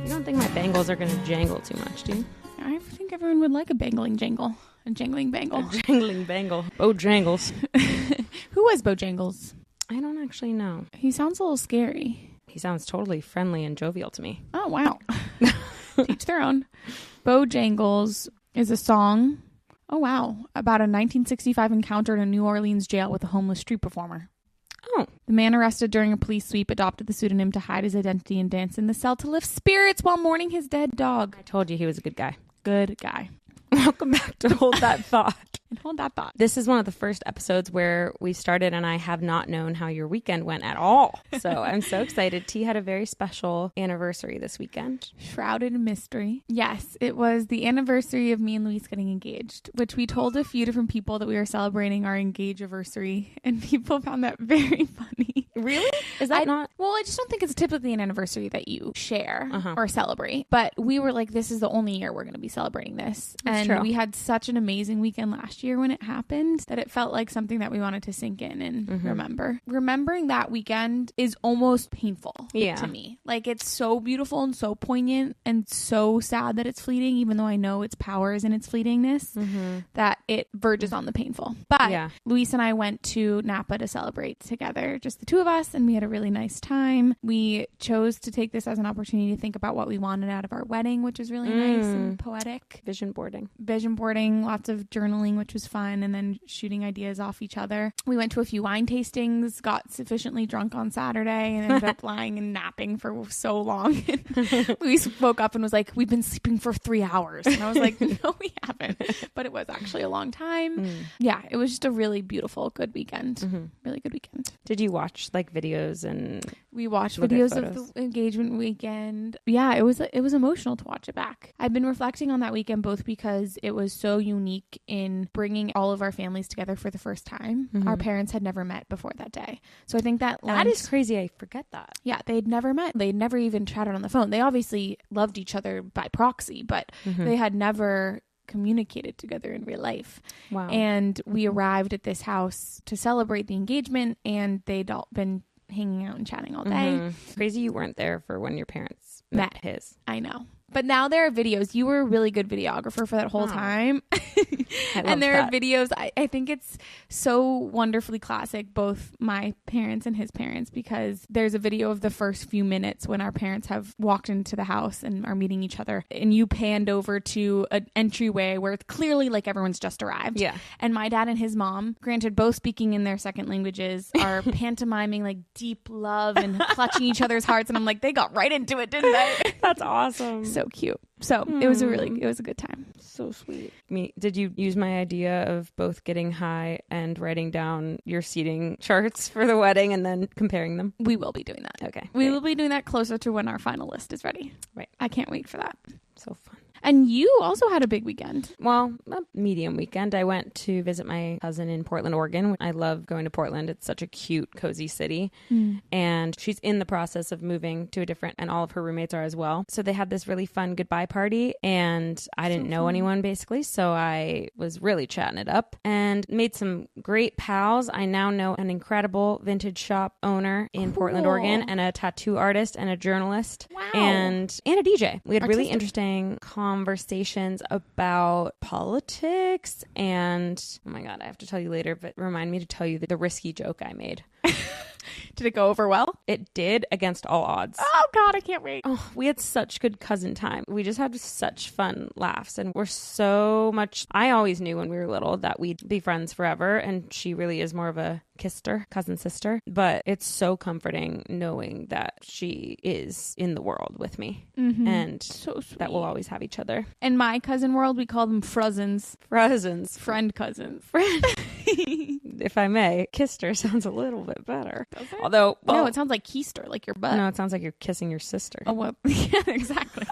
You don't think my bangles are going to jangle too much, do you? I think everyone would like a bangling jangle. A jangling bangle. A jangling bangle. Bojangles. Who was Bojangles? I don't actually know. He sounds a little scary. He sounds totally friendly and jovial to me. Oh, wow. Teach their own. Bojangles is a song, oh wow, about a 1965 encounter in a New Orleans jail with a homeless street performer. Oh. The man arrested during a police sweep adopted the pseudonym to hide his identity and dance in the cell to lift spirits while mourning his dead dog. I told you he was a good guy. Good guy. Welcome back to Hold That Thought. And hold that thought. This is one of the first episodes where we started and I have not known how your weekend went at all. So I'm so excited. T had a very special anniversary this weekend. Shrouded in mystery. Yes, it was the anniversary of me and Luis getting engaged, which we told a few different people that we were celebrating our engage-iversary, and people found that very funny. Really? Is that not? Well, I just don't think it's typically an anniversary that you share or celebrate. But we were like, this is the only year we're going to be celebrating this. That's and true. We had such an amazing weekend last year when it happened that it felt like something that we wanted to sink in and remember. Remembering that weekend is almost painful to me. Like, it's so beautiful and so poignant and so sad that it's fleeting, even though I know its power is in its fleetingness, that it verges on the painful. But Luis and I went to Napa to celebrate together, just the two of us, and we had a really nice time. We chose to take this as an opportunity to think about what we wanted out of our wedding, which was really nice and poetic. Vision boarding, lots of journaling, which was fun, and then shooting ideas off each other. We went to a few wine tastings, got sufficiently drunk on Saturday, and ended up lying and napping for so long. Luis woke up and was like, we've been sleeping for 3 hours. And I was like, no, we haven't. But it was actually a long time. Yeah, it was just a really beautiful, good weekend. Really good weekend. Did you watch like videos and... We watched videos of the engagement weekend. Yeah, it was emotional to watch it back. I've been reflecting on that weekend both because it was so unique in bringing all of our families together for the first time. Our parents had never met before that day. So I think that is crazy. I forget that. Yeah, they'd never met. They'd never even chatted on the phone. They obviously loved each other by proxy, but they had never communicated together in real life. Wow. And we arrived at this house to celebrate the engagement, and they'd all been hanging out and chatting all day. Crazy you weren't there for when your parents met his. I know. But now there are videos. You were a really good videographer for that whole time. And there are videos. I think it's so wonderfully classic, both my parents and his parents, because there's a video of the first few minutes when our parents have walked into the house and are meeting each other. And you panned over to an entryway where it's clearly like everyone's just arrived. Yeah. And my dad and his mom, granted both speaking in their second languages, are pantomiming like deep love and clutching each other's hearts. And I'm like, they got right into it, didn't they? That's awesome. So cute. So it was a good time. So sweet. Did you use my idea of both getting high and writing down your seating charts for the wedding and then comparing them? We will be doing that. Okay. We will be doing that closer to when our final list is ready. Right. I can't wait for that. So fun. And you also had a big weekend. Well, a medium weekend. I went to visit my cousin in Portland, Oregon. I love going to Portland. It's such a cute, cozy city. And she's in the process of moving to a different, and all of her roommates are as well. So they had this really fun goodbye party, and I didn't know anyone basically. So I was really chatting it up and made some great pals. I now know an incredible vintage shop owner in Portland, Oregon, and a tattoo artist and a journalist. Wow. And a DJ. We had really interesting conversations about politics, and oh my god, I have to tell you later, but remind me to tell you the risky joke I made. Did it go over well? It did, against all odds. Oh God, I can't wait. Oh, we had such good cousin time. We just had such fun laughs, and we're so much... I always knew when we were little that we'd be friends forever, and she really is more of a cousin sister, but it's so comforting knowing that she is in the world with me, and so sweet. That we'll always have each other. In my cousin world, we call them frozens. Friend cousins. Friend. If I may, Kister sounds a little bit better. Does it? Although, no, it sounds like keister, like your butt. No, it sounds like you're kissing your sister. Oh, well, yeah, exactly.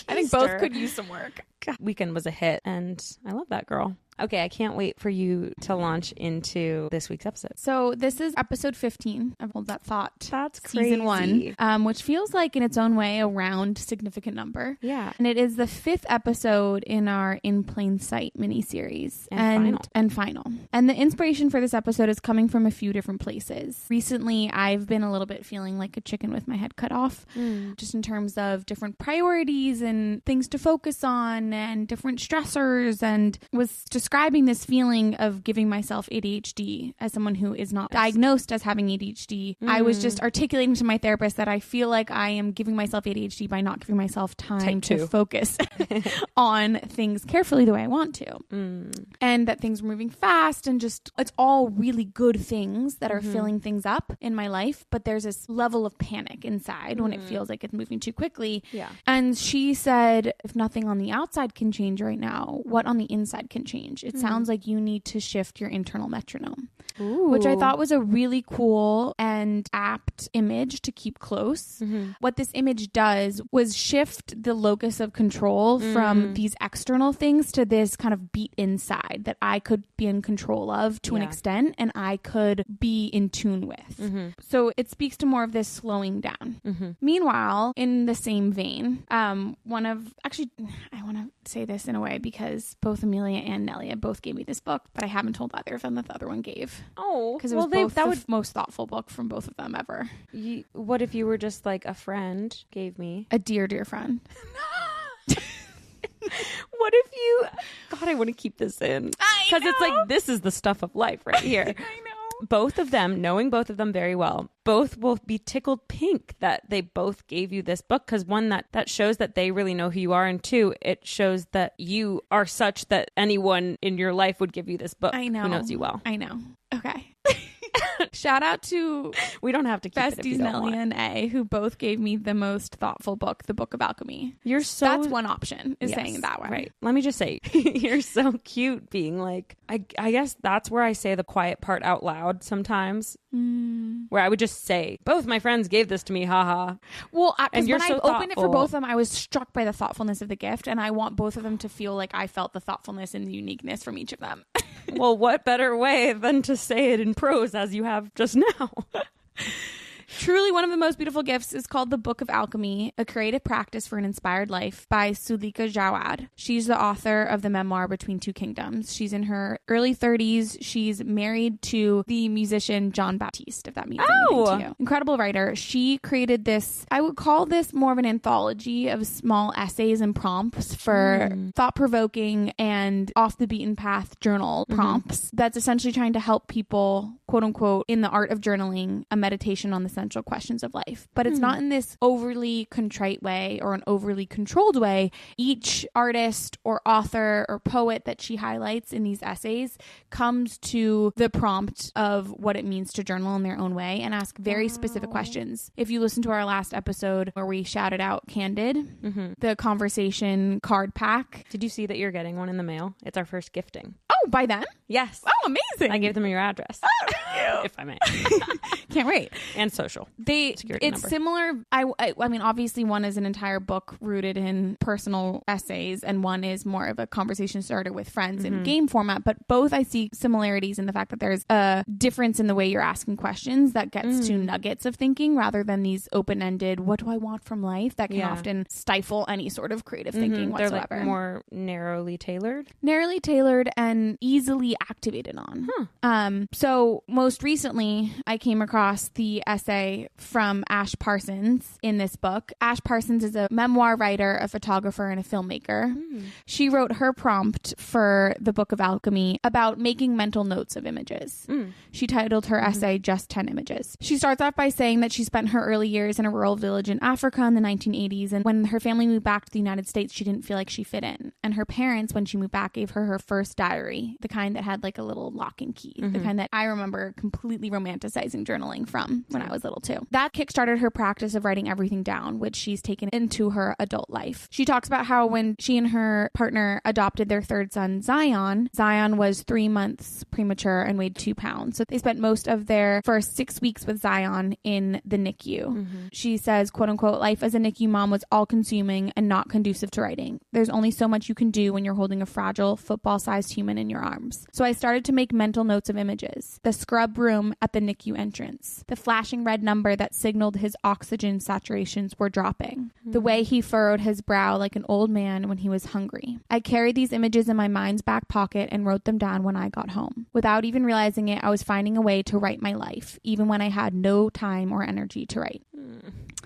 I think both could use some work. God, weekend was a hit, and I love that girl. Okay, I can't wait for you to launch into this week's episode. So this is episode 15 of Hold That Thought. That's crazy. Season 1, which feels like in its own way a round significant number. Yeah. And it is the 5th episode in our In Plain Sight miniseries. And final. And the inspiration for this episode is coming from a few different places. Recently, I've been a little bit feeling like a chicken with my head cut off, just in terms of different priorities and things to focus on and different stressors, and was describing this feeling of giving myself ADHD as someone who is not diagnosed as having ADHD. I was just articulating to my therapist that I feel like I am giving myself ADHD by not giving myself time to focus on things carefully the way I want to. And that things are moving fast, and just it's all really good things that are filling things up in my life, but there's this level of panic inside when it feels like it's moving too quickly. Yeah. And she said, if nothing on the outside can change right now, what on the inside can change? It sounds like you need to shift your internal metronome. Ooh. Which I thought was a really cool and apt image to keep close. What this image does was shift the locus of control from these external things to this kind of beat inside that I could be in control of to an extent, and I could be in tune with. So it speaks to more of this slowing down. Meanwhile, in the same vein, I want to say this in a way because both Amelia and Nelia both gave me this book, but I haven't told either of them that the other one gave. Oh, because it was the most thoughtful book from both of them ever. What if you were just like a friend gave me? A dear friend. What if you... God, I want to keep this in. Because it's like, this is the stuff of life right here. I know. Both of them, knowing both of them very well, both will be tickled pink that they both gave you this book, because one, that shows that they really know who you are, and two, it shows that you are such that anyone in your life would give you this book. I know. Who knows you well. I know. Okay. Shout out to we don't have to keep it if you besties don't Nellie want. and A, who both gave me the most thoughtful book, The Book of Alchemy. That's one option, is saying it that way. Right. Let me just say, you're so cute being like, I guess that's where I say the quiet part out loud sometimes, where I would just say, both my friends gave this to me, haha. Well, because when so I opened it for both of them, I was struck by the thoughtfulness of the gift, and I want both of them to feel like I felt the thoughtfulness and the uniqueness from each of them. Well, what better way than to say it in prose as you have just now? Truly one of the most beautiful gifts is called The Book of Alchemy, A Creative Practice for an Inspired Life by Sulika Jawad. She's the author of the memoir Between Two Kingdoms. She's in her early 30s. She's married to the musician John Baptiste, if that means anything to you. Incredible writer. She created this, I would call this more of an anthology of small essays and prompts for thought-provoking and off-the-beaten-path journal prompts that's essentially trying to help people, quote-unquote, in the art of journaling, a meditation on the central questions of life. But it's not in this overly contrite way or an overly controlled way. Each artist or author or poet that she highlights in these essays comes to the prompt of what it means to journal in their own way and ask very specific questions. If you listen to our last episode where we shouted out Candid, the conversation card pack. Did you see that you're getting one in the mail? It's our first gifting. Oh, by then? Yes. Oh, amazing. I gave them your address. Oh, thank you. If I may. Can't wait. And social. It's number. similar. I mean, obviously one is an entire book rooted in personal essays, and one is more of a conversation starter with friends in game format, but both I see similarities in the fact that there's a difference in the way you're asking questions that gets to nuggets of thinking rather than these open-ended, what do I want from life, that can often stifle any sort of creative thinking whatsoever. They're like more narrowly tailored and easily activated on. So most recently I came across the essay from Ash Parsons in this book. Ash Parsons is a memoir writer, a photographer, and a filmmaker. She wrote her prompt for the Book of Alchemy about making mental notes of images. She titled her essay Just 10 Images. She starts off by saying that she spent her early years in a rural village in Africa in the 1980s, and when her family moved back to the United States, she didn't feel like she fit in. And her parents, when she moved back, gave her first diary, the kind that had like a little lock and key, the kind that I remember completely romanticizing journaling from when I was little too. That kickstarted her practice of writing everything down, which she's taken into her adult life. She talks about how when she and her partner adopted their third son, Zion was 3 months premature and weighed 2 pounds. So they spent most of their first 6 weeks with Zion in the NICU. She says, quote unquote, life as a NICU mom was all consuming and not conducive to writing. There's only so much you can do when you're holding a fragile football-sized human in your arms. So I started to make mental notes of images. The scrub room at the NICU entrance. The flashing red number that signaled his oxygen saturations were dropping. The way he furrowed his brow like an old man when he was hungry. I carried these images in my mind's back pocket and wrote them down when I got home. Without even realizing it, I was finding a way to write my life, even when I had no time or energy to write.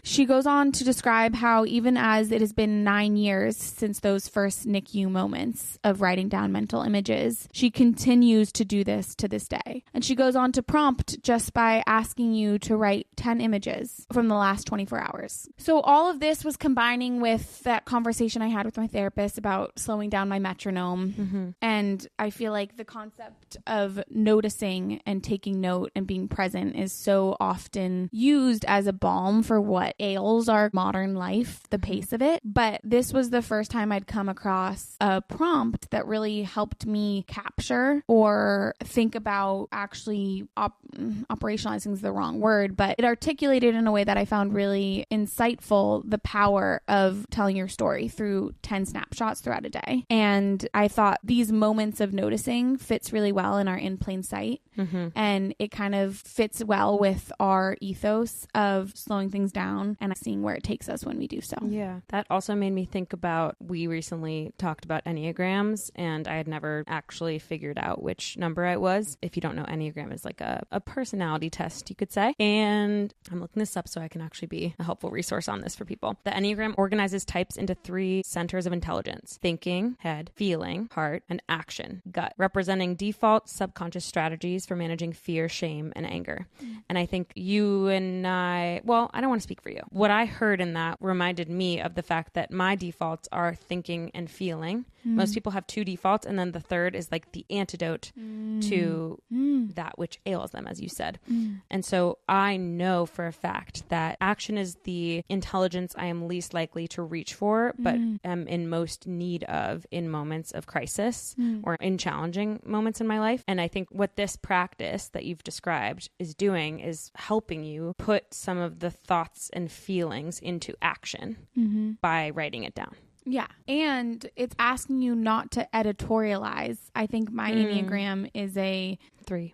She goes on to describe how even as it has been 9 years since those first NICU moments of writing down mental images, she continues to do this to this day. And she goes on to prompt just by asking you to write 10 images from the last 24 hours. So all of this was combining with that conversation I had with my therapist about slowing down my metronome. And I feel like the concept of noticing and taking note and being present is so often used as a balm for what ails our modern life, the pace of it. But this was the first time I'd come across a prompt that really helped me capture or think about actually operationalizing is the wrong word, but it articulated in a way that I found really insightful the power of telling your story through 10 snapshots throughout a day. And I thought these moments of noticing fits really well in our in plain sight. And it kind of fits well with our ethos of slowing things down and seeing where it takes us when we do so. Yeah. That also made me think about, we recently talked about Enneagrams, and I had never actually figured out which number I was. If you don't know, Enneagram is like a personality test, you could say. And I'm looking this up so I can actually be a helpful resource on this for people. The Enneagram organizes types into 3 centers of intelligence: thinking, head; feeling, heart; and action, gut, representing default subconscious strategies for managing fear, shame, and anger. And I think you and I don't want to speak for you. What I heard in that reminded me of the fact that my defaults are thinking and feeling. Most people have 2 defaults, and then the third is like the antidote to that which ails them, as you said. And so I know for a fact that action is the intelligence I am least likely to reach for, but am in most need of in moments of crisis or in challenging moments in my life. And I think what this practice that you've described is doing is helping you put some of the thoughts and feelings into action by writing it down. Yeah. And it's asking you not to editorialize. I think my Enneagram is a 3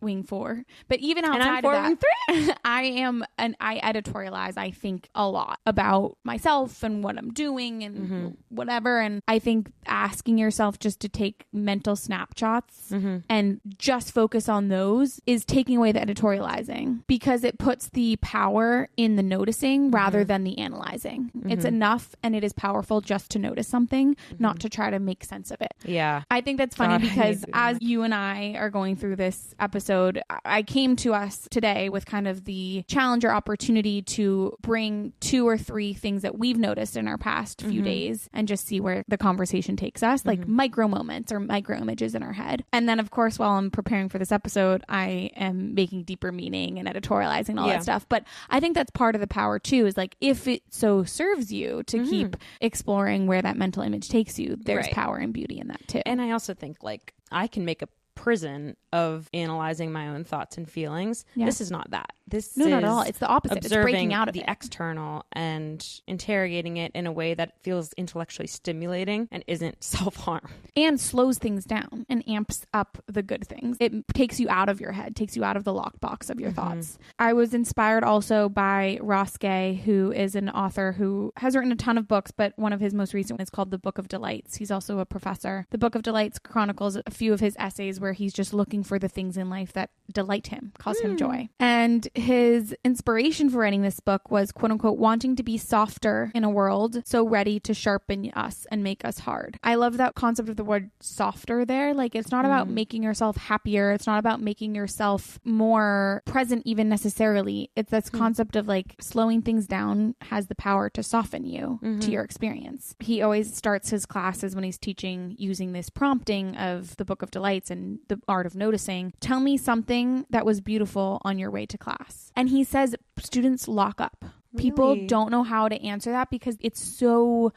wing 4, but even outside of that, I editorialize, I think a lot about myself and what I'm doing and whatever. And I think asking yourself just to take mental snapshots and just focus on those is taking away the editorializing, because it puts the power in the noticing rather than the analyzing. It's enough, and it is powerful just to notice something, not to try to make sense of it. Yeah. I think that's funny because as you and I are going through this episode, I came to us today with kind of the challenge or opportunity to bring 2 or 3 things that we've noticed in our past few days and just see where the conversation takes us, like micro moments or micro images in our head. And then, of course, while I'm preparing for this episode, I am making deeper meaning and editorializing and all that stuff. But I think that's part of the power too, is like, if it so serves you to keep exploring where that mental image takes you, there's power and beauty in that too. And I also think like I can make a prison of analyzing my own thoughts and feelings. This is not that. This is not at all. It's the opposite. It's breaking out of the external and interrogating it in a way that feels intellectually stimulating and isn't self-harm. And slows things down and amps up the good things. It takes you out of your head, takes you out of the lockbox of your thoughts. I was inspired also by Ross Gay, who is an author who has written a ton of books, but one of his most recent is called The Book of Delights. He's also a professor. The Book of Delights chronicles a few of his essays where he's just looking for the things in life that delight him, cause him joy. And his inspiration for writing this book was, quote unquote, wanting to be softer in a world so ready to sharpen us and make us hard. I love that concept of the word softer there. Like, it's not about making yourself happier. It's not about making yourself more present even necessarily. It's this concept of like slowing things down has the power to soften you to your experience. He always starts his classes when he's teaching using this prompting of the Book of Delights and the art of noticing. Tell me something that was beautiful on your way to class. And he says students lock up. Really? People don't know how to answer that because it's so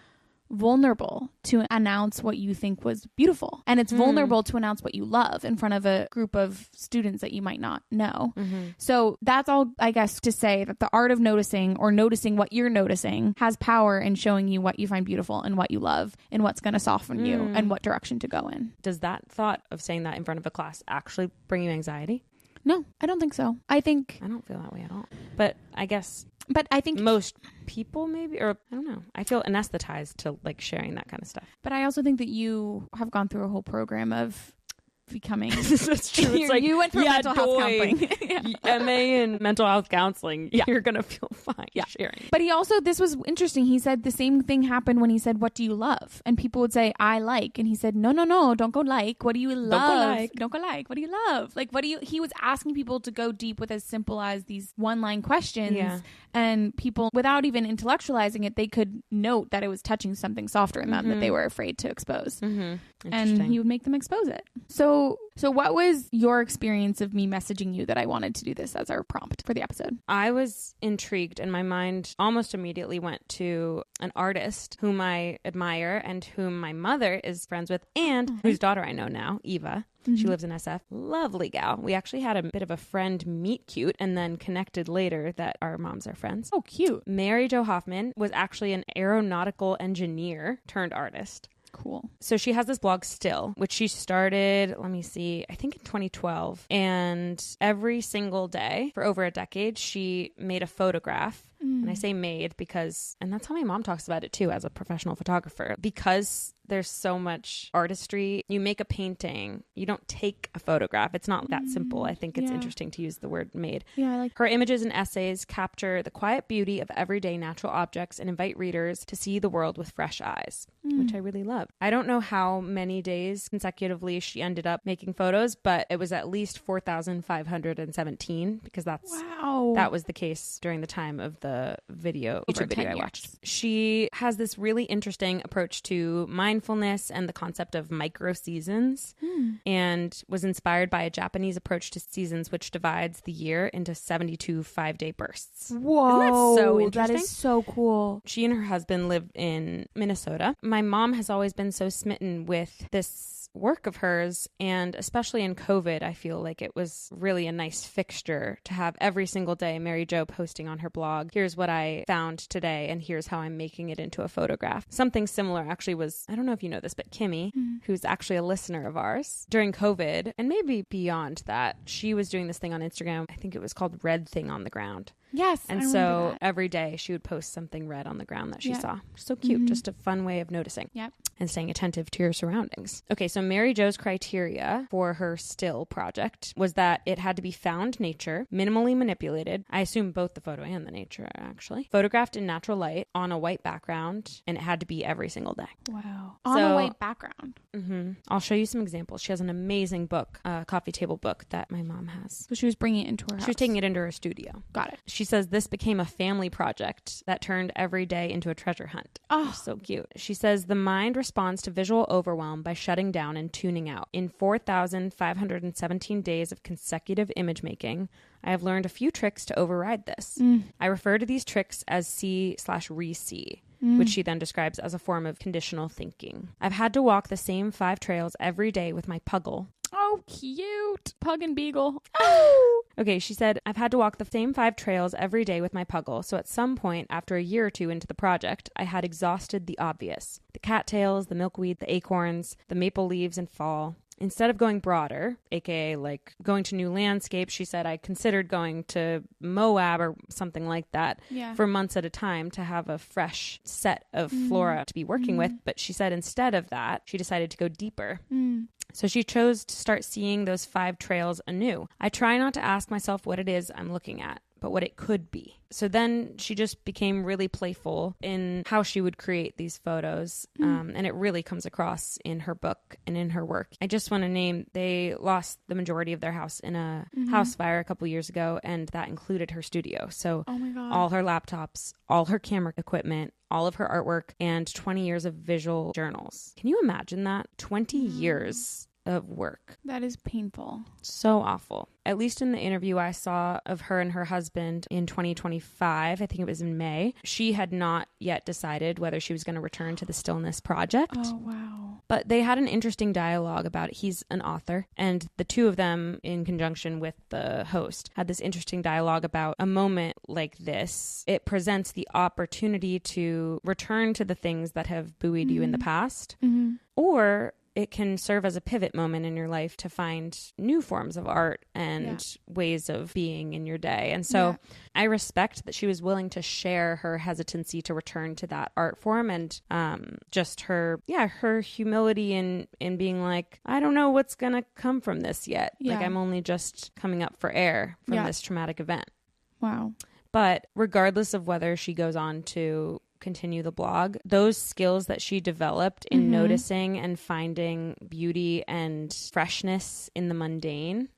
vulnerable to announce what you think was beautiful. And it's vulnerable to announce what you love in front of a group of students that you might not know. So that's all, I guess, to say that the art of noticing, or noticing what you're noticing, has power in showing you what you find beautiful and what you love and what's going to soften you and what direction to go in. Does that thought of saying that in front of a class actually bring you anxiety? No, I don't think so. I don't feel that way at all. But I think most people maybe, or I don't know. I feel anesthetized to like sharing that kind of stuff. But I also think that you have gone through a whole program of becoming that's true. It's like, you went through mental health counseling. MA in mental health counseling. You're gonna feel fine sharing. But he also, this was interesting, he said the same thing happened when he said, what do you love? And people would say, I like. And he said, no, don't go like. What do you love? Don't go like. What do you love? Like, he was asking people to go deep with as simple as these one-line questions. Yeah. And people, without even intellectualizing it, they could note that it was touching something softer in them that they were afraid to expose. And he would make them expose it. So what was your experience of me messaging you that I wanted to do this as our prompt for the episode? I was intrigued, and my mind almost immediately went to an artist whom I admire and whom my mother is friends with, and whose daughter I know now, Eva. She lives in SF. Lovely gal. We actually had a bit of a friend meet cute and then connected later that our moms are friends. Oh, cute. Mary Jo Hoffman was actually an aeronautical engineer turned artist. Cool. So she has this blog Still, which she started, let me see, I think in 2012. And every single day for over a decade, she made a photograph. And I say made because, and that's how my mom talks about it too as a professional photographer, because there's so much artistry. You make a painting, you don't take a photograph. It's not that simple. I think it's interesting to use the word made. Yeah, I like her images and essays capture the quiet beauty of everyday natural objects and invite readers to see the world with fresh eyes, which I really love. I don't know how many days consecutively she ended up making photos, but it was at least 4,517 because that was the case during the time of the YouTube video I watched. She has this really interesting approach to mindfulness and the concept of micro seasons, and was inspired by a Japanese approach to seasons, which divides the year into 72 5-day bursts. Whoa, isn't that so interesting? That is so cool. She and her husband live in Minnesota. My mom has always been so smitten with this work of hers, and especially in COVID, I feel like it was really a nice fixture to have every single day Mary Jo posting on her blog, here's what I found today and here's how I'm making it into a photograph. Something similar actually was, I don't know if you know this, but Kimmy, who's actually a listener of ours, during COVID and maybe beyond that, she was doing this thing on Instagram. I think it was called Red Thing on the Ground. Yes. And so every day she would post something red on the ground that she saw. So cute. Just a fun way of noticing. Yep. And staying attentive to your surroundings. Okay, so Mary Jo's criteria for her Still project was that it had to be found nature, minimally manipulated. I assume both the photo and the nature, actually. Photographed in natural light on a white background, and it had to be every single day. Wow. On a white background. I'll show you some examples. She has an amazing book, a coffee table book that my mom has. So she was bringing it into her house. She was taking it into her studio. Got it. She says this became a family project that turned every day into a treasure hunt. Oh, so cute. She says the mind responds to visual overwhelm by shutting down and tuning out. In 4,517 days of consecutive image making, I have learned a few tricks to override this. I refer to these tricks as see/re-see, which she then describes as a form of conditional thinking. I've had to walk the same 5 trails every day with my puggle. Oh, cute. Pug and beagle. Oh. Okay, she said, I've had to walk the same 5 trails every day with my puggle, so at some point, after a year or two into the project, I had exhausted the obvious. The cattails, the milkweed, the acorns, the maple leaves in fall. Instead of going broader, aka like going to new landscapes, she said I considered going to Moab or something like that for months at a time to have a fresh set of flora to be working with. But she said instead of that, she decided to go deeper. So she chose to start seeing those 5 trails anew. I try not to ask myself what it is I'm looking at, but what it could be. So then she just became really playful in how she would create these photos. And it really comes across in her book and in her work. I just want to name, they lost the majority of their house in a house fire a couple years ago, and that included her studio. So all her laptops, all her camera equipment, all of her artwork, and 20 years of visual journals. Can you imagine that? 20 years of work. That is painful. So awful. At least in the interview I saw of her and her husband in 2025, I think it was in May, she had not yet decided whether she was going to return to the Stillness project. Oh, wow. But they had an interesting dialogue about it. He's an author, and the two of them, in conjunction with the host, had this interesting dialogue about a moment like this. It presents the opportunity to return to the things that have buoyed you in the past, or it can serve as a pivot moment in your life to find new forms of art and ways of being in your day. And so I respect that she was willing to share her hesitancy to return to that art form, and just her humility in being like, I don't know what's going to come from this yet. Like, I'm only just coming up for air from this traumatic event. Wow. But regardless of whether she goes on to continue the blog, those skills that she developed in noticing and finding beauty and freshness in the mundane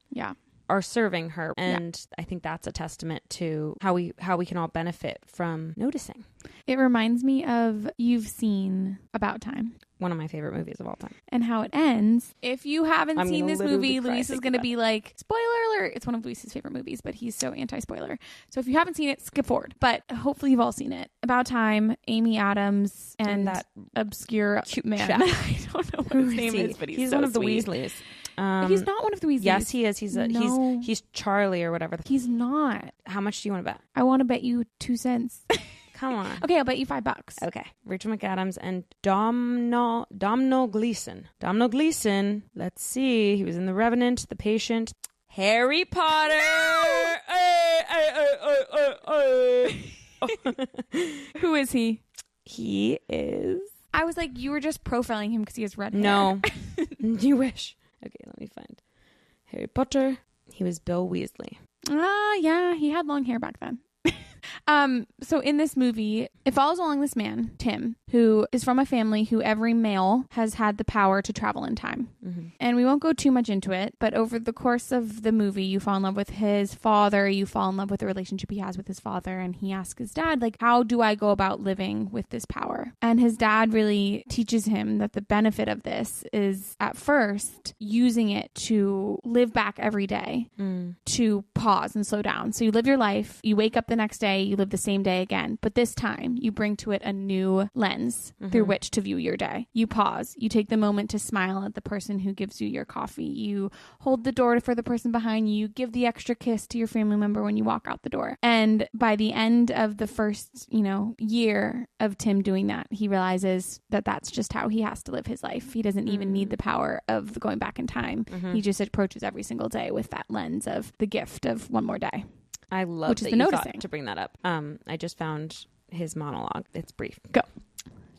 are serving her. And I think that's a testament to how we can all benefit from noticing. It reminds me of, you've seen About Time. One of my favorite movies of all time. And how it ends. If you haven't seen this movie, Luis is going to be like, spoiler alert. It's one of Luis's favorite movies, but he's so anti-spoiler. So if you haven't seen it, skip forward. But hopefully you've all seen it. About Time, Amy Adams, and that obscure cute man. I don't know what his name is, but he's so one of the sweet. Weasleys. He's not one of the Weasleys. Yes, he is. He's Charlie or whatever. He's not. How much do you want to bet? I want to bet you 2 cents. Come on. Okay, I'll bet you $5. Okay. Rachel McAdams and Domhnall Gleeson. Domhnall Gleeson, let's see. He was in The Revenant, The Patient, Harry Potter. Who is he? He is... I was like, you were just profiling him because he has red hair. No. You wish. Okay, let me find Harry Potter. He was Bill Weasley. Yeah, he had long hair back then. So in this movie, it follows along this man, Tim, who is from a family who every male has had the power to travel in time. And we won't go too much into it, but over the course of the movie, you fall in love with his father, you fall in love with the relationship he has with his father, and he asks his dad, like, how do I go about living with this power? And his dad really teaches him that the benefit of this is, at first, using it to live back every day, to pause and slow down. So you live your life, you wake up the next day, you live the same day again, but this time you bring to it a new lens through which to view your day. You pause, you take the moment to smile at the person who gives you your coffee, you hold the door for the person behind you, you give the extra kiss to your family member when you walk out the door. And by the end of the first, year of Tim doing that, he realizes that that's just how he has to live his life. He doesn't even need the power of going back in time. He just approaches every single day with that lens of the gift of one more day. I love that you thought to bring that up. I just found his monologue. It's brief. Go.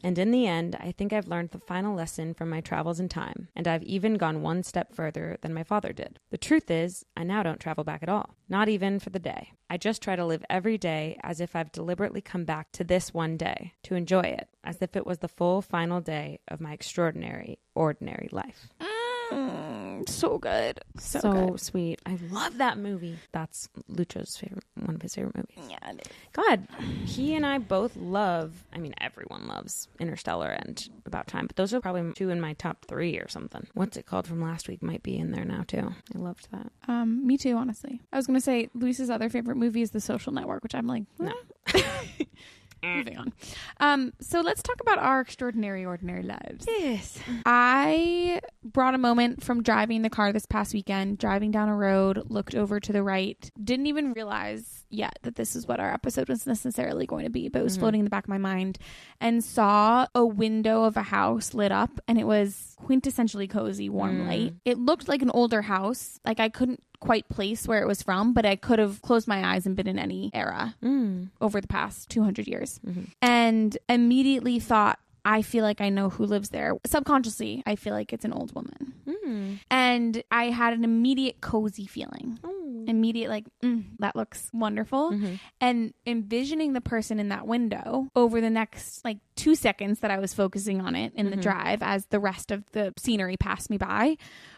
And in the end, I think I've learned the final lesson from my travels in time, and I've even gone one step further than my father did. The truth is, I now don't travel back at all. Not even for the day. I just try to live every day as if I've deliberately come back to this one day, to enjoy it, as if it was the full final day of my extraordinary, ordinary life. So good. So good. Sweet. I love that movie. That's Lucho's one of his favorite movies. Yeah, it is. God, he and I both love, everyone loves Interstellar and About Time, but those are probably 2 in my top 3 or something. What's it called from last week might be in there now too. I loved that. Me too, honestly. I was going to say Luis's other favorite movie is The Social Network, which I'm like, no. Moving on. So let's talk about our extraordinary, ordinary lives. Yes. I brought a moment from driving the car this past weekend, driving down a road, looked over to the right, didn't even realize yet that this is what our episode was necessarily going to be, but it was floating in the back of my mind, and saw a window of a house lit up, and it was quintessentially cozy, warm light. It looked like an older house. Like, I couldn't quite place where it was from, but I could have closed my eyes and been in any era over the past 200 years. And immediately thought, I feel like I know who lives there. Subconsciously, I feel like it's an old woman. And I had an immediate cozy feeling. Immediate, like, that looks wonderful. And envisioning the person in that window over the next, 2 seconds that I was focusing on it in the drive as the rest of the scenery passed me by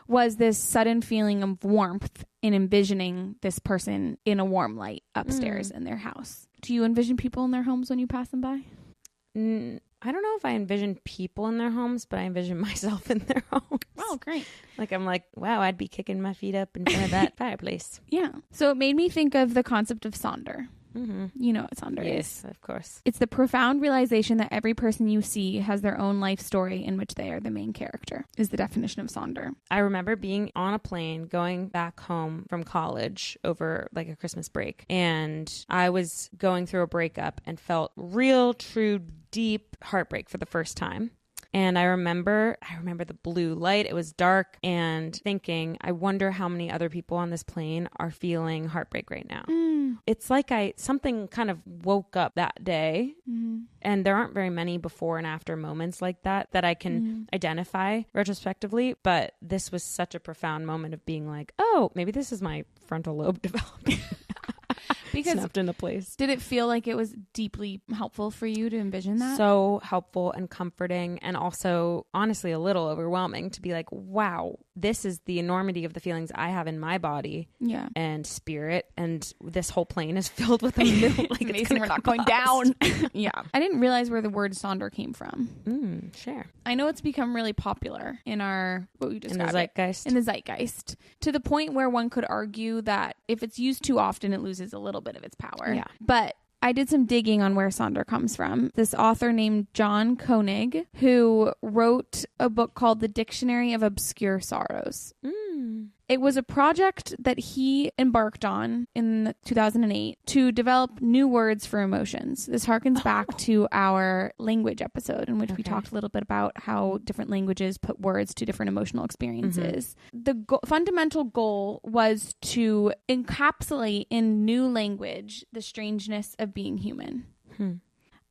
was this sudden feeling of warmth in envisioning this person in a warm light upstairs in their house. Do you envision people in their homes when you pass them by? I don't know if I envision people in their homes, but I envision myself in their homes. Wow, Oh, great. Like, I'm like, wow, I'd be kicking my feet up in front of that fireplace. Yeah. So it made me think of the concept of Sonder. Mm-hmm. You know what Sonder is. Yes, of course. It's the profound realization that every person you see has their own life story in which they are the main character, is the definition of Sonder. I remember being on a plane going back home from college over like a Christmas break. And I was going through a breakup and felt real, true, deep heartbreak for the first time. And I remember the blue light. It was dark, and thinking, I wonder how many other people on this plane are feeling heartbreak right now. It's like something kind of woke up that day. And there aren't very many before and after moments like that I can identify retrospectively. But this was such a profound moment of being like, oh, maybe this is my frontal lobe developing. Because snapped into place. Did it feel like it was deeply helpful for you to envision that? So helpful and comforting, and also honestly a little overwhelming to be like, wow, this is the enormity of the feelings I have in my body and spirit, and this whole plane is filled with them. Like, Mason, we're not going down. Yeah. I didn't realize where the word Sonder came from. Share. I know it's become really popular in our, what we described, in the zeitgeist. In the zeitgeist, to the point where one could argue that if it's used too often, it loses a little bit of its power. Yeah. But I did some digging on where Sonder comes from. This author named John Koenig, who wrote a book called The Dictionary of Obscure Sorrows. It was a project that he embarked on in 2008 to develop new words for emotions. This harkens back to our language episode, in which we talked a little bit about how different languages put words to different emotional experiences. The fundamental goal was to encapsulate in new language the strangeness of being human.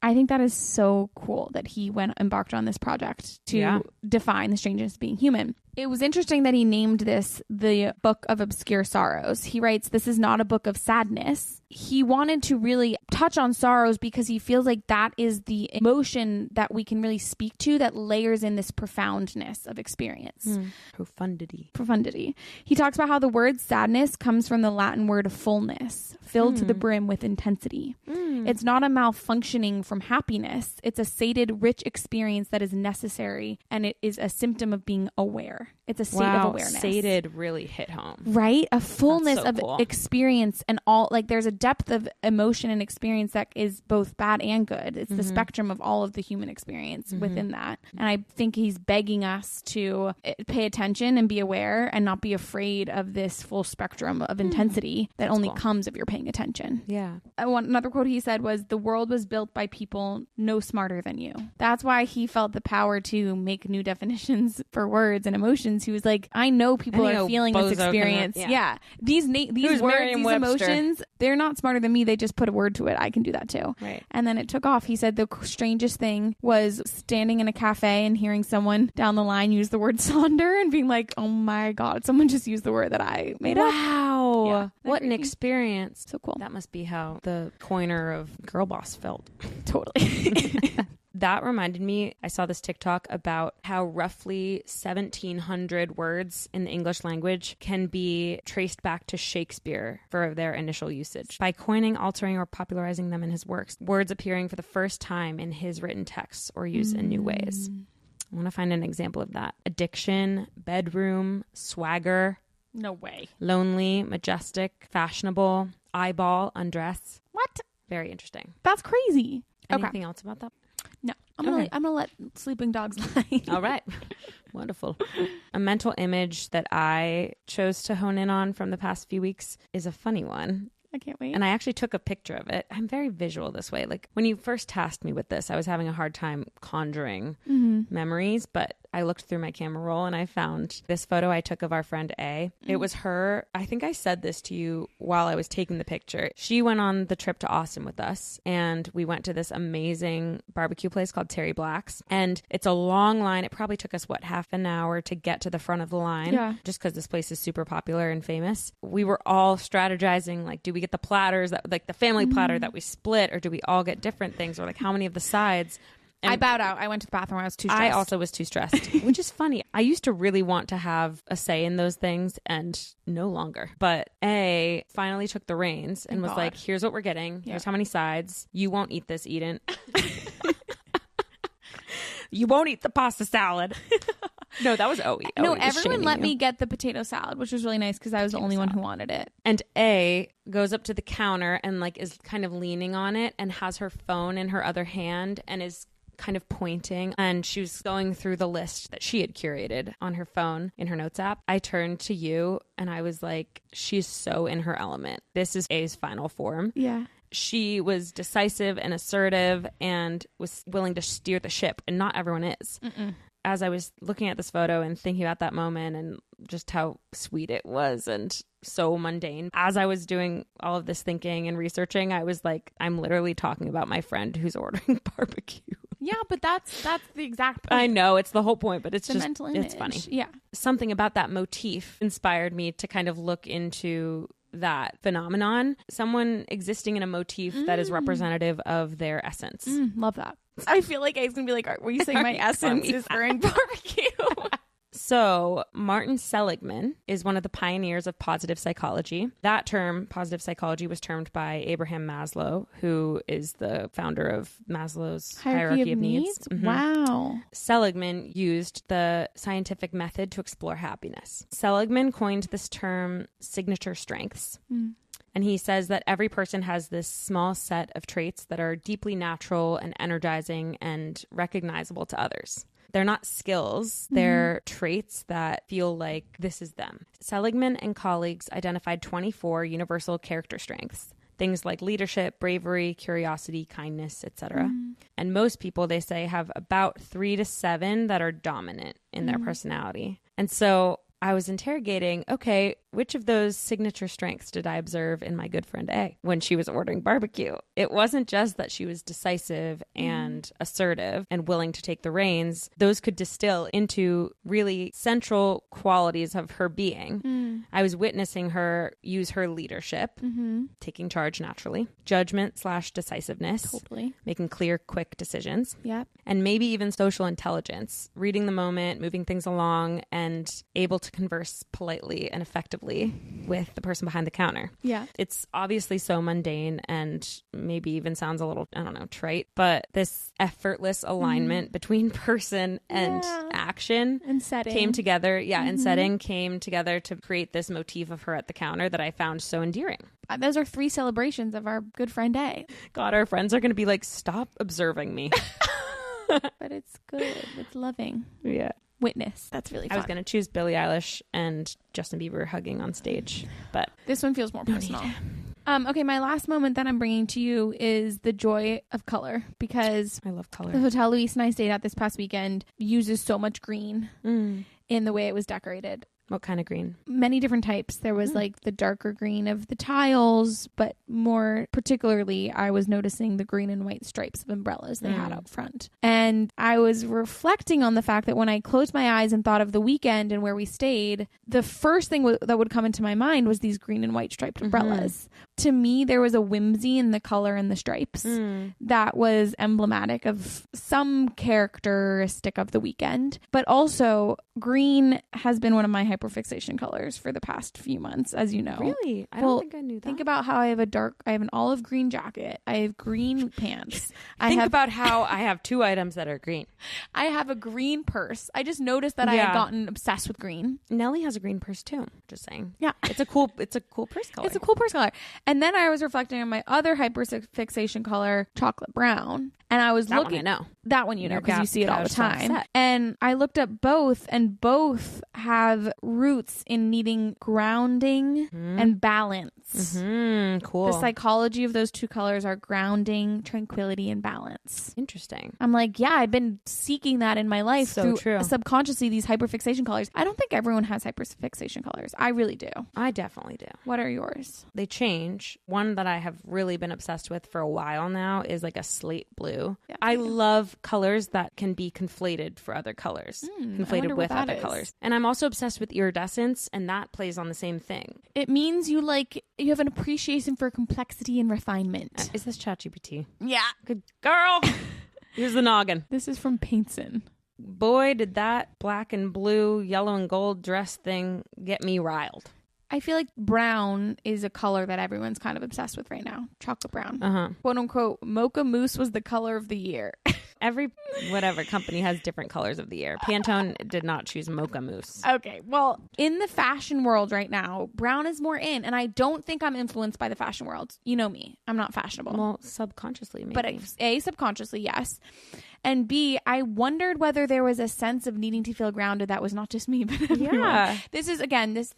I think that is so cool that he embarked on this project to define the strangeness of being human. It was interesting that he named this the Book of Obscure Sorrows. He writes, this is not a book of sadness. He wanted to really touch on sorrows because he feels like that is the emotion that we can really speak to that layers in this profoundness of experience. Profundity. He talks about how the word sadness comes from the Latin word fullness, filled to the brim with intensity. It's not a malfunctioning from happiness. It's a sated, rich experience that is necessary, and it is a symptom of being aware. It's a state of awareness. Sated really hit home. Right? A fullness of experience, and all, like, there's a depth of emotion and experience that is both bad and good. It's the spectrum of all of the human experience within that. And I think he's begging us to pay attention and be aware and not be afraid of this full spectrum of intensity that only comes if you're paying attention. Yeah. Another quote he said was, the world was built by people no smarter than you. That's why he felt the power to make new definitions for words and emotions. He was like, I know people are feeling this experience. These words, these emotions, they're not smarter than me. They just put a word to it. I can do that too. Right. And then it took off. He said the strangest thing was standing in a cafe and hearing someone down the line use the word Sonder and being like, oh my God, someone just used the word that I made up. Wow. Yeah, what an experience. So cool. That must be how the coiner of Girl Boss felt. Totally. That reminded me, I saw this TikTok about how roughly 1,700 words in the English language can be traced back to Shakespeare for their initial usage. By coining, altering, or popularizing them in his works, words appearing for the first time in his written texts or used in new ways. I want to find an example of that. Addiction, bedroom, swagger. No way. Lonely, majestic, fashionable, eyeball, undress. What? Very interesting. That's crazy. Anything else about that? No. I'm gonna let sleeping dogs lie. All right. Wonderful. A mental image that I chose to hone in on from the past few weeks is a funny one. I can't wait. And I actually took a picture of it. I'm very visual this way. Like, when you first tasked me with this, I was having a hard time conjuring memories, but I looked through my camera roll and I found this photo I took of our friend A. It was her. I think I said this to you while I was taking the picture. She went on the trip to Austin with us, and we went to this amazing barbecue place called Terry Black's. And it's a long line. It probably took us, half an hour to get to the front of the line. Yeah. Just because this place is super popular and famous. We were all strategizing, like, do we get the platters, like the family platter that we split, or do we all get different things, or like how many of the sides? And I bowed out. I went to the bathroom. I was too stressed. I also was too stressed, which is funny. I used to really want to have a say in those things, and no longer. But A finally took the reins and was like, here's what we're getting. Here's how many sides. You won't eat this, Eden. You won't eat the pasta salad. No, that was Owie. No, Owie was everyone let shaming me you. get the potato salad, which was really nice because I was the only one who wanted it. And A goes up to the counter and like is kind of leaning on it and has her phone in her other hand and is kind of pointing, and she was going through the list that she had curated on her phone in her notes app. I turned to you and I was like, she's so in her element. This is A's final form. Yeah. She was decisive and assertive and was willing to steer the ship, and not everyone is. Mm-mm. As I was looking at this photo and thinking about that moment and just how sweet it was and so mundane, as I was doing all of this thinking and researching, I was like, I'm literally talking about my friend who's ordering barbecue. Yeah, but that's the exact point. I know, it's the whole point, but it's the just mental image. It's funny. Yeah. Something about that motif inspired me to kind of look into that phenomenon. Someone existing in a motif that is representative of their essence. Love that. I feel like A's gonna be like, were you saying my essence is wearing barbecue? So Martin Seligman is one of the pioneers of positive psychology. That term, positive psychology, was termed by Abraham Maslow, who is the founder of Maslow's hierarchy of needs. Mm-hmm. Wow. Seligman used the scientific method to explore happiness. Seligman coined this term signature strengths. And he says that every person has this small set of traits that are deeply natural and energizing and recognizable to others. They're not skills, they're traits that feel like this is them. Seligman and colleagues identified 24 universal character strengths, things like leadership, bravery, curiosity, kindness, etc. And most people, they say, have about 3 to 7 that are dominant in their personality. And so I was interrogating, okay, which of those signature strengths did I observe in my good friend A when she was ordering barbecue? It wasn't just that she was decisive and assertive and willing to take the reins. Those could distill into really central qualities of her being. I was witnessing her use her leadership, taking charge naturally, judgment/decisiveness, making clear, quick decisions, and maybe even social intelligence, reading the moment, moving things along, and able to converse politely and effectively with the person behind the counter. Yeah. It's obviously so mundane and maybe even sounds a little, I don't know, trite, but this effortless alignment between person and action and setting came together. And setting came together to create this motif of her at the counter that I found so endearing. Those are 3 celebrations of our good friend A. God, our friends are going to be like, stop observing me. But it's good. It's loving. Yeah. Witness. That's really fun. I was going to choose Billie Eilish and Justin Bieber hugging on stage, but this one feels more personal. Okay, my last moment that I'm bringing to you is the joy of color, because I love color. The hotel Luis and I stayed at this past weekend uses so much green in the way it was decorated. What kind of green? Many different types. There was like the darker green of the tiles, but more particularly, I was noticing the green and white stripes of umbrellas they had out front. And I was reflecting on the fact that when I closed my eyes and thought of the weekend and where we stayed, the first thing that would come into my mind was these green and white striped umbrellas. To me, there was a whimsy in the color and the stripes that was emblematic of some characteristic of the weekend. But also, green has been one of my hyperfixation colors for the past few months, as you know. Really? I don't think I knew that. Think about how I have an olive green jacket. I have green pants. Think about how I have 2 items that are green. I have a green purse. I just noticed that I had gotten obsessed with green. Nellie has a green purse too. Just saying. Yeah. It's a cool purse color. It's a cool purse color. And then I was reflecting on my other hyperfixation color, chocolate brown. And I was looking. That one I know. That one you know, because you see it all the time. And I looked up both, and both have roots in needing grounding and balance. Cool. The psychology of those 2 colors are grounding, tranquility, and balance. Interesting. I'm like, yeah, I've been seeking that in my life so through subconsciously these hyperfixation colors. I don't think everyone has hyperfixation colors. I really do. I definitely do. What are yours? They change. One that I have really been obsessed with for a while now is like a slate blue. Yeah, I love colors that can be conflated for other colors. Conflated with other colors. And I'm also obsessed with iridescence, and that plays on the same thing. It means you have an appreciation for complexity and refinement. Is this ChatGPT? Yeah. Good girl. Here's the noggin. This is from Paintson. Boy, did that black and blue, yellow and gold dress thing get me riled. I feel like brown is a color that everyone's kind of obsessed with right now. Chocolate brown. Quote unquote, mocha mousse was the color of the year. Every whatever company has different colors of the year. Pantone did not choose mocha mousse. Okay. Well, in the fashion world right now, brown is more in. And I don't think I'm influenced by the fashion world. You know me. I'm not fashionable. Well, subconsciously maybe. But A, subconsciously, yes. And B, I wondered whether there was a sense of needing to feel grounded that was not just me, but everyone. Yeah. This is, again, this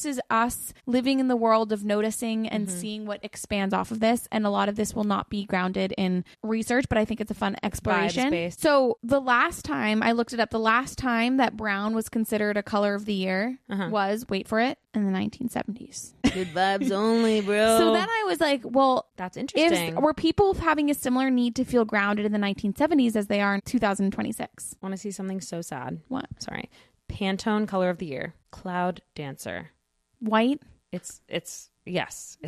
is us living in the world of noticing and seeing what expands off of this. And a lot of this will not be grounded in research, but I think it's a fun exploration. So the last time I looked it up, the last time that brown was considered a color of the year was, wait for it, in the 1970s. Good vibes only, bro. So then I was like, well, that's interesting. Were people having a similar need to feel grounded in the 1970s as they are in 2026? Want to see something so sad? What? Sorry. Pantone color of the year. Cloud Dancer. White? It's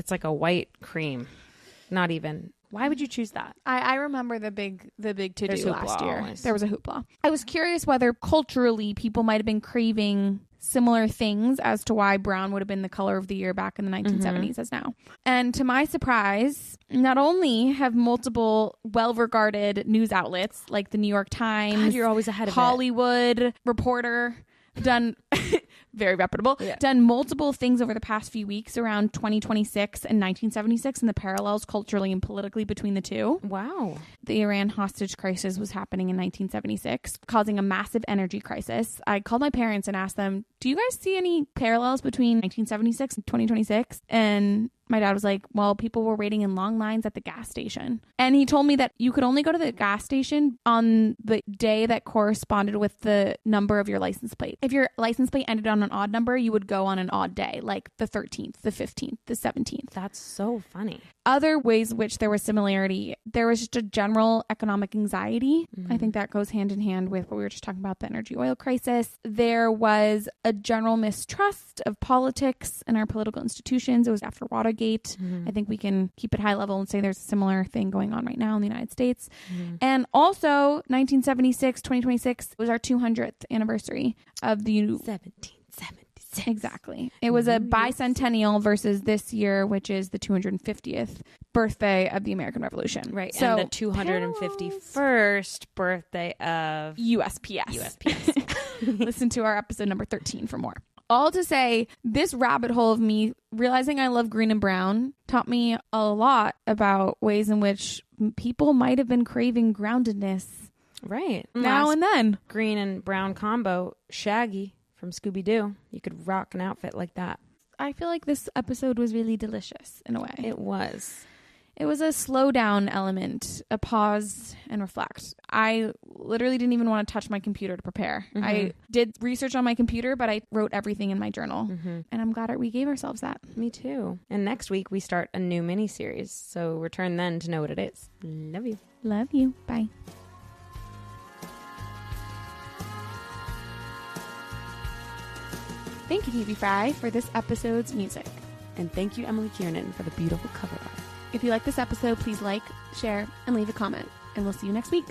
like a white cream. Not even. Why would you choose that? I remember the big to-do last year. Always. There was a hoopla. I was curious whether culturally people might have been craving similar things as to why brown would have been the color of the year back in the 1970s as now. And to my surprise, not only have multiple well-regarded news outlets like the New York Times, God, you're always ahead of Hollywood Reporter, done very reputable, done multiple things over the past few weeks around 2026 and 1976 and the parallels culturally and politically between the two. Wow. The Iran hostage crisis was happening in 1976, causing a massive energy crisis. I called my parents and asked them, do you guys see any parallels between 1976 and 2026? And my dad was like, well, people were waiting in long lines at the gas station. And he told me that you could only go to the gas station on the day that corresponded with the number of your license plate. If your license plate ended on an odd number, you would go on an odd day, like the 13th, the 15th, the 17th. That's so funny. Other ways in which there was similarity, there was just a general economic anxiety. I think that goes hand in hand with what we were just talking about, the energy oil crisis. There was a general mistrust of politics and our political institutions. It was after Watergate. I think we can keep it high level and say there's a similar thing going on right now in the United States. And also 1976, 2026 was our 200th anniversary of the 1776. Exactly. It was a bicentennial versus this year, which is the 250th birthday of the American Revolution. Right. So, and the 251st birthday of USPS. Listen to our episode number 13 for more. All to say, this rabbit hole of me realizing I love green and brown taught me a lot about ways in which people might have been craving groundedness. Right. Now and then. Green and brown combo, Shaggy from Scooby-Doo. You could rock an outfit like that. I feel like this episode was really delicious in a way. It was. It was a slow down element, a pause and reflect. I literally didn't even want to touch my computer to prepare. I did research on my computer, but I wrote everything in my journal. And I'm glad we gave ourselves that. Me too. And next week we start a new mini-series. So return then to know what it is. Love you. Love you. Bye. Thank you, TV Fry, for this episode's music. And thank you, Emily Kiernan, for the beautiful cover art. If you like this episode, please like, share, and leave a comment. And we'll see you next week.